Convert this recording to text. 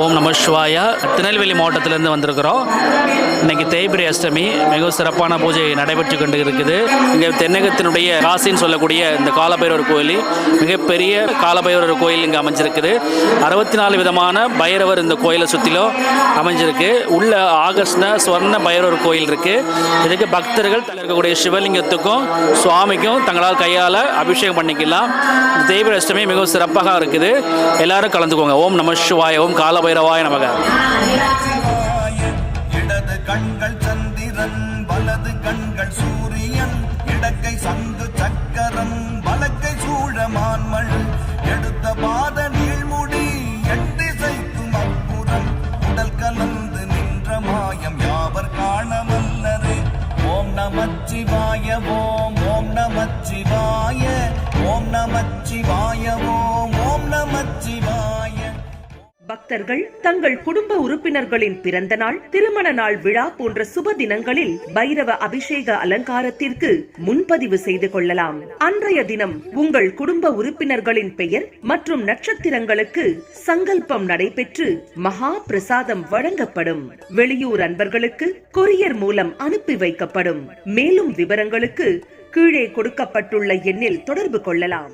ஓம் நம சிவாயா. திருநெல்வேலி மாவட்டத்திலிருந்து வந்திருக்கிறோம். இன்னைக்கு தேய்பிரை அஷ்டமி மிகவும் சிறப்பான பூஜை நடைபெற்று கொண்டு இருக்குது. இங்கே தென்னகத்தினுடைய காசின்னு சொல்லக்கூடிய இந்த காலபைரவர் கோயில் மிகப்பெரிய காலபைரவர் கோயில் இங்கே அமைஞ்சிருக்குது. 64 விதமான பைரவர் இந்த கோயிலை சுற்றிலும் அமைஞ்சிருக்கு. உள்ள ஆகர்ஷ்ண ஸ்வர்ண பைரவர் கோயில் இருக்கு. இதுக்கு பக்தர்கள் இருக்கக்கூடிய சிவலிங்கத்துக்கும் சுவாமிக்கும் தங்களால் கையால் அபிஷேகம் பண்ணிக்கலாம். தேய்பிரை அஷ்டமி மிகவும் சிறப்பாக இருக்குது. எல்லாரும் கலந்துக்கோங்க. ஓம் நம சிவாய. ஓம் காலபைரவாய நமக. இடது கண்கள் சந்திரன், வலது கண்கள் சூரியன், இடக்கை சங்கு சக்கரம், வலக்கை சூழமான்மல், எடுத்த பாத நீள்முடி, எட்டிசைக்கும் அப்புறம், உடல் கலந்து நின்ற மாயம் யாவர் காணவல்லரே. ஓம் நமச்சிவாய ஓம் ஓம் நமச்சிவாய ஓம் நமச்சிவாய ஓம் ஓம் நமச்சிவாய. பக்தர்கள் தங்கள் குடும்ப உறுப்பினர்களின் பிறந்த நாள், திருமண நாள் விழா போன்ற சுப தினங்களில் பைரவ அபிஷேக அலங்காரத்திற்கு முன்பதிவு செய்து கொள்ளலாம். அன்றைய தினம் உங்கள் குடும்ப உறுப்பினர்களின் பெயர் மற்றும் நட்சத்திரங்களுக்கு சங்கல்பம் நடைபெற்று மகா பிரசாதம் வழங்கப்படும். வெளியூர் அன்பர்களுக்கு கொரியர் மூலம் அனுப்பி வைக்கப்படும். மேலும் விவரங்களுக்கு கீழே கொடுக்கப்பட்டுள்ள எண்ணில் தொடர்பு கொள்ளலாம்.